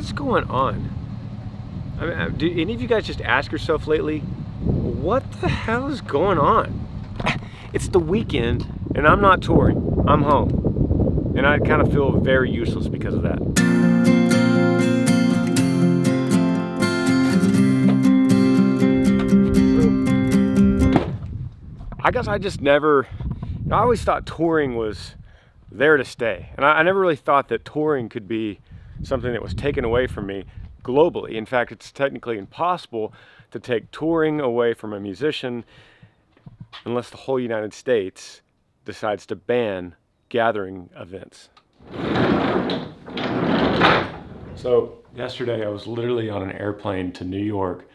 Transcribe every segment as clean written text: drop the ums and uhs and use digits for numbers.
What's going on? I mean, do any of you guys just ask yourself lately, what the hell is going on? It's the weekend and I'm not touring, I'm home. And I kind of feel very useless because of that. I guess I just never, I always thought touring was there to stay. And I never really thought that touring could be something that was taken away from me globally. In fact, it's technically impossible to take touring away from a musician unless the whole United States decides to ban gathering events. So yesterday I was literally on an airplane to New York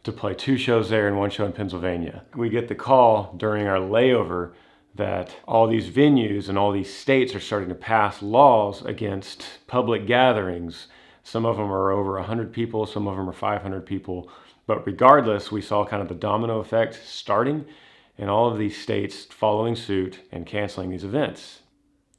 to play 2 shows there and 1 show in Pennsylvania. We get the call during our layover that all these venues and all these states are starting to pass laws against public gatherings. Some of them are over 100 people, some of them are 500 people. But regardless, we saw kind of the domino effect starting and all of these states following suit and canceling these events,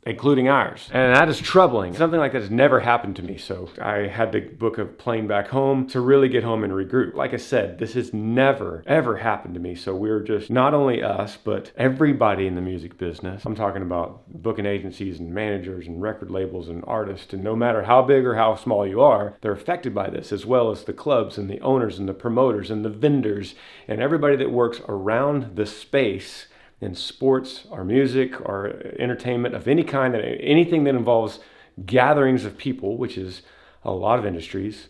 including ours. And that is troubling. Something like that has never happened to me. So I had to book a plane back home to really get home and regroup. Like I said, this has never, ever happened to me. So we're just, not only us, but everybody in the music business. I'm talking about booking agencies and managers and record labels and artists. And no matter how big or how small you are, they're affected by this, as well as the clubs and the owners and the promoters and the vendors and everybody that works around the space in sports or music or entertainment of any kind, anything that involves gatherings of people, which is a lot of industries,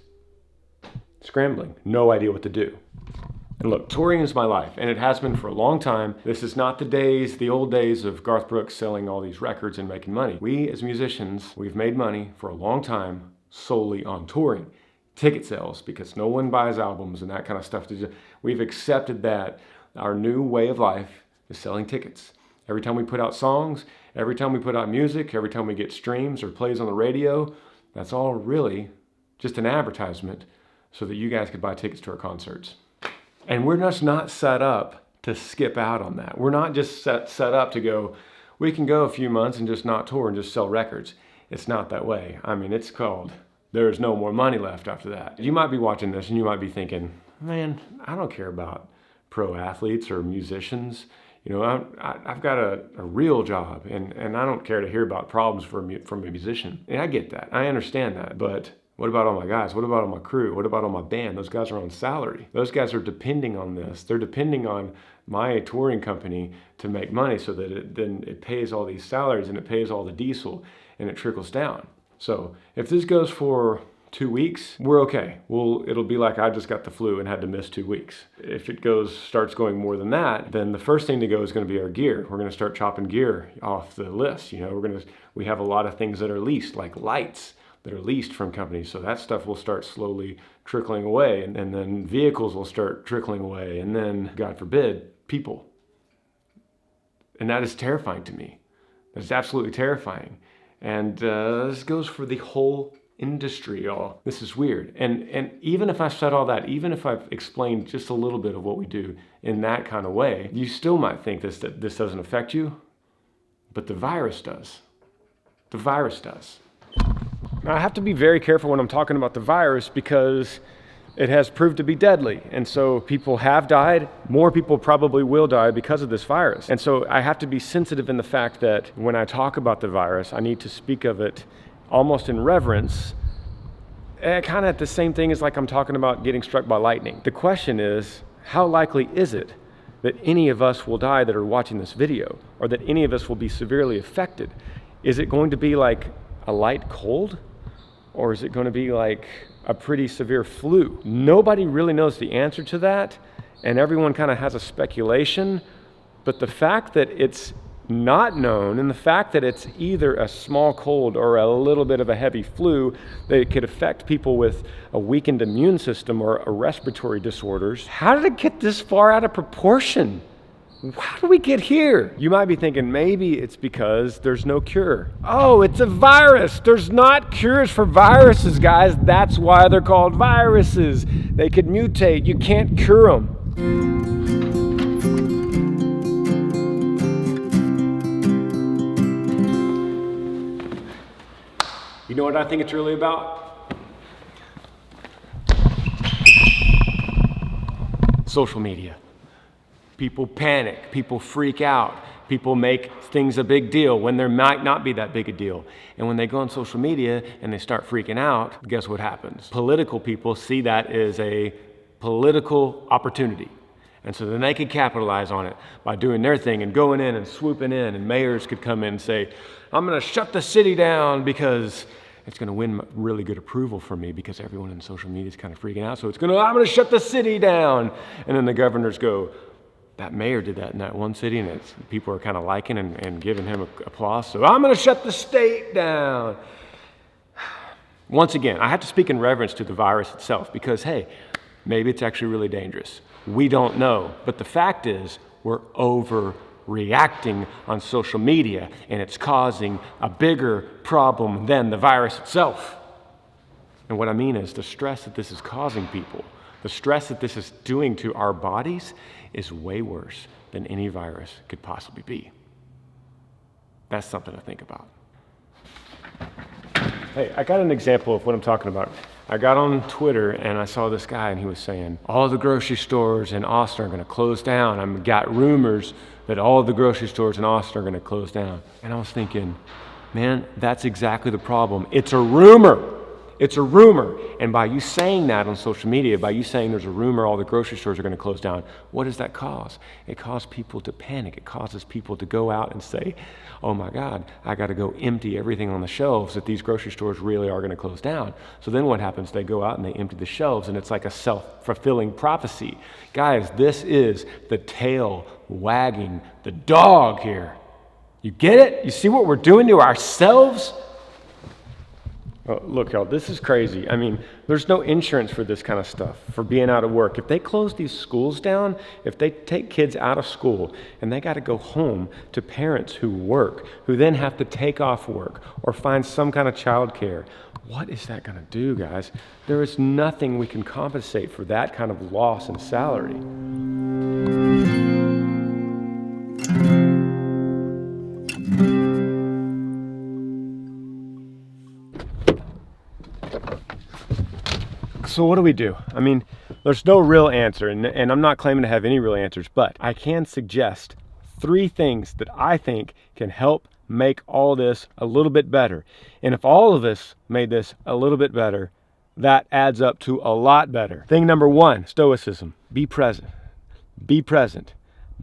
scrambling, no idea what to do. And look, touring is my life, and it has been for a long time. This is not the old days of Garth Brooks selling all these records and making money. We as musicians, we've made money for a long time solely on touring. Ticket sales, because no one buys albums and that kind of stuff. We've accepted that our new way of life is selling tickets. Every time we put out songs, every time we put out music, every time we get streams or plays on the radio, that's all really just an advertisement so that you guys could buy tickets to our concerts. And we're just not set up to skip out on that. We're not just set up to go, we can go a few months and just not tour and just sell records. It's not that way. I mean, it's called, there's no more money left after that. You might be watching this and you might be thinking, man, I don't care about pro athletes or musicians. You know, I've got a real job and I don't care to hear about problems from a musician. And I get that. I understand that. But what about all my guys? What about all my crew? What about all my band? Those guys are on salary. Those guys are depending on this. They're depending on my touring company to make money so that it pays all these salaries and it pays all the diesel and it trickles down. So if this goes for 2 weeks, we're okay. It'll be like I just got the flu and had to miss 2 weeks. If it starts going more than that, then the first thing to go is going to be our gear. We're going to start chopping gear off the list. You know, we have a lot of things that are leased, like lights that are leased from companies. So that stuff will start slowly trickling away, and then vehicles will start trickling away, and then, God forbid, people. And that is terrifying to me. That's absolutely terrifying. And this goes for the whole industry, y'all. This is weird. And even if I said all that, even if I've explained just a little bit of what we do in that kind of way, you still might think that this doesn't affect you, but the virus does. The virus does. Now, I have to be very careful when I'm talking about the virus because it has proved to be deadly. And so people have died. More people probably will die because of this virus. And so I have to be sensitive in the fact that when I talk about the virus, I need to speak of it almost in reverence, kind of at the same thing as like I'm talking about getting struck by lightning. The question is, how likely is it that any of us will die that are watching this video, or that any of us will be severely affected? Is it going to be like a light cold, or is it going to be like a pretty severe flu? Nobody really knows the answer to that, and everyone kind of has a speculation, but the fact that it's not known, and the fact that it's either a small cold or a little bit of a heavy flu that could affect people with a weakened immune system or respiratory disorders. How did it get this far out of proportion? How did we get here? You might be thinking maybe it's because there's no cure. Oh, it's a virus. There's not cures for viruses, guys. That's why they're called viruses. They could mutate. You can't cure them. You know what I think it's really about? Social media. People panic, people freak out, people make things a big deal when there might not be that big a deal. And when they go on social media and they start freaking out, guess what happens? Political people see that as a political opportunity. And so then they could capitalize on it by doing their thing and going in and swooping in, and mayors could come in and say, I'm gonna shut the city down because it's gonna win really good approval from me because everyone in social media is kind of freaking out. So I'm gonna shut the city down. And then the governors go, that mayor did that in that one city, and people are kind of liking and giving him applause. So I'm gonna shut the state down. Once again, I have to speak in reverence to the virus itself because, hey, maybe it's actually really dangerous. We don't know. But the fact is, we're overreacting on social media, and it's causing a bigger problem than the virus itself. And what I mean is the stress that this is causing people, the stress that this is doing to our bodies is way worse than any virus could possibly be. That's something to think about. Hey, I got an example of what I'm talking about. I got on Twitter and I saw this guy and he was saying, all the grocery stores in Austin are gonna close down. I've got rumors that all the grocery stores in Austin are gonna close down. And I was thinking, man, that's exactly the problem. It's a rumor. It's a rumor. And by you saying that on social media, by you saying there's a rumor all the grocery stores are going to close down, what does that cause? It causes people to panic. It causes people to go out and say, oh my God, I got to go empty everything on the shelves that these grocery stores really are going to close down. So then what happens? They go out and they empty the shelves, and it's like a self-fulfilling prophecy. Guys, this is the tail wagging the dog here. You get it? You see what we're doing to ourselves? Oh, look, y'all, this is crazy. I mean, there's no insurance for this kind of stuff, for being out of work. If they close these schools down, if they take kids out of school and they got to go home to parents who work, who then have to take off work or find some kind of childcare, what is that going to do, guys? There is nothing we can compensate for that kind of loss in salary. So what do we do? I mean, there's no real answer, and I'm not claiming to have any real answers, but I can suggest 3 things that I think can help make all this a little bit better. And if all of us made this a little bit better, that adds up to a lot better. Thing number 1, stoicism. Be present. Be present.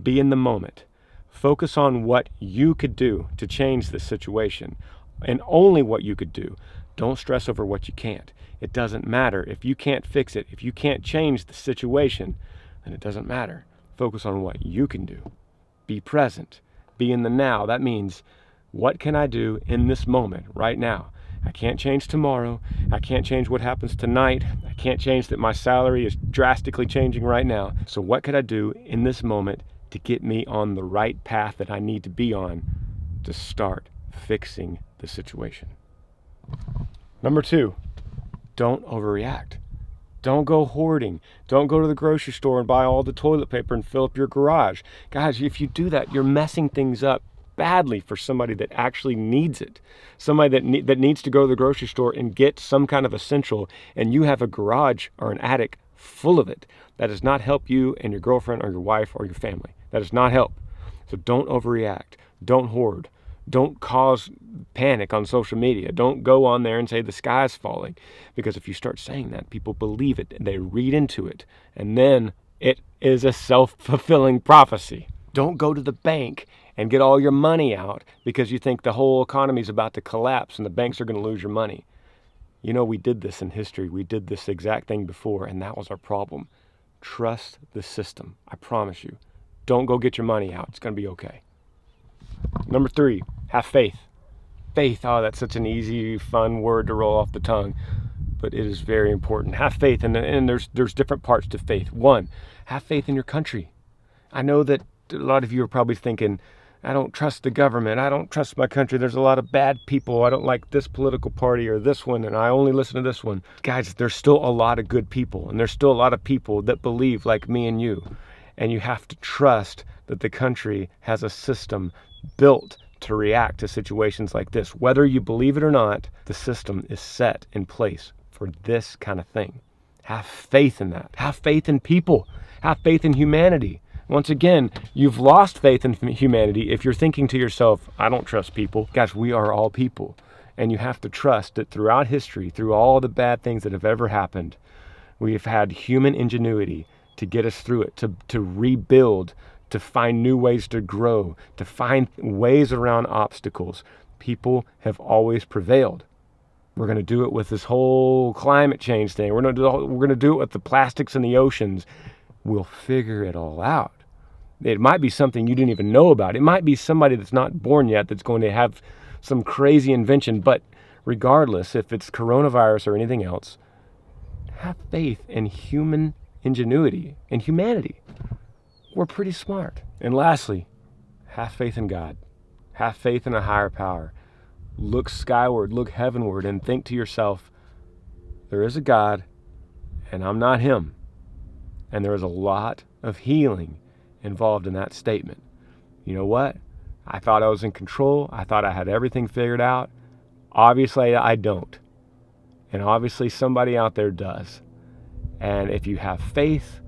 Be in the moment. Focus on what you could do to change this situation, and only what you could do. Don't stress over what you can't. It doesn't matter. If you can't fix it, if you can't change the situation, then it doesn't matter. Focus on what you can do. Be present. Be in the now. That means, what can I do in this moment, right now? I can't change tomorrow. I can't change what happens tonight. I can't change that my salary is drastically changing right now. So what could I do in this moment to get me on the right path that I need to be on to start fixing the situation? Number 2, don't overreact. Don't go hoarding. Don't go to the grocery store and buy all the toilet paper and fill up your garage. Guys, if you do that, you're messing things up badly for somebody that actually needs it. Somebody that needs to go to the grocery store and get some kind of essential, and you have a garage or an attic full of it. That does not help you and your girlfriend or your wife or your family. That does not help. So don't overreact. Don't hoard. Don't cause panic on social media. Don't go on there and say the sky's falling. Because if you start saying that, people believe it and they read into it. And then it is a self-fulfilling prophecy. Don't go to the bank and get all your money out because you think the whole economy is about to collapse and the banks are going to lose your money. You know, we did this in history. We did this exact thing before, and that was our problem. Trust the system. I promise you. Don't go get your money out. It's going to be okay. Number 3, have faith. Faith, oh, that's such an easy, fun word to roll off the tongue, but it is very important. Have faith, and there's different parts to faith. 1, have faith in your country. I know that a lot of you are probably thinking, I don't trust the government. I don't trust my country. There's a lot of bad people. I don't like this political party or this one, and I only listen to this one. Guys, there's still a lot of good people, and there's still a lot of people that believe like me and you. And you have to trust that the country has a system built to react to situations like this. Whether you believe it or not, the system is set in place for this kind of thing. Have faith in that. Have faith in people. Have faith in humanity. Once again, you've lost faith in humanity if you're thinking to yourself, I don't trust people. Guys, we are all people. And you have to trust that throughout history, through all the bad things that have ever happened, we've had human ingenuity to get us through it, to rebuild, to find new ways to grow, to find ways around obstacles. People have always prevailed. We're going to do it with this whole climate change thing. We're going to do it with the plastics in the oceans. We'll figure it all out. It might be something you didn't even know about. It might be somebody that's not born yet that's going to have some crazy invention. But regardless, if it's coronavirus or anything else, have faith in human ingenuity and humanity. We're pretty smart. And lastly, have faith in God. Have faith in a higher power. Look skyward, look heavenward, and think to yourself, there is a God, and I'm not him. And there is a lot of healing involved in that statement. You know what? I thought I was in control. I thought I had everything figured out. Obviously, I don't. And obviously, somebody out there does. And if you have faith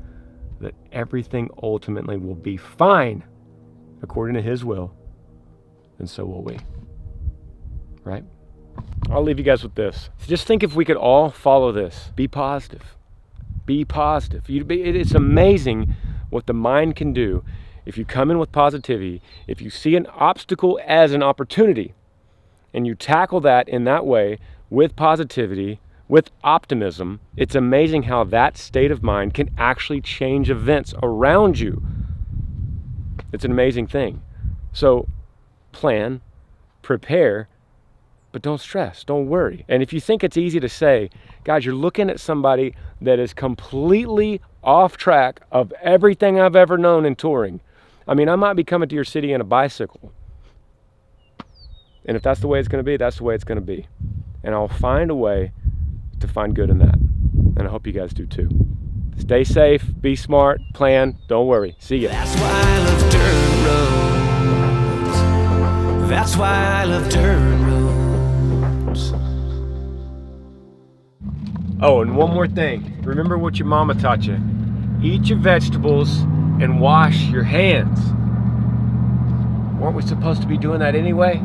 that everything ultimately will be fine according to his will, then so will we. Right? I'll leave you guys with this. Just think if we could all follow this. Be positive. Be positive. It's amazing what the mind can do if you come in with positivity, if you see an obstacle as an opportunity, and you tackle that in that way with positivity, with optimism. It's amazing how that state of mind can actually change events around you. It's an amazing thing. So plan, prepare, but don't stress, don't worry. And if you think it's easy to say, guys, you're looking at somebody that is completely off track of everything I've ever known in touring. I mean, I might be coming to your city on a bicycle. And if that's the way it's going to be, that's the way it's going to be. And I'll find a way to find good in that. And I hope you guys do too. Stay safe, be smart, plan, don't worry. See ya. That's why I love dirt roads. That's why I love dirt roads. Oh, and one more thing. Remember what your mama taught you. Eat your vegetables and wash your hands. Weren't we supposed to be doing that anyway?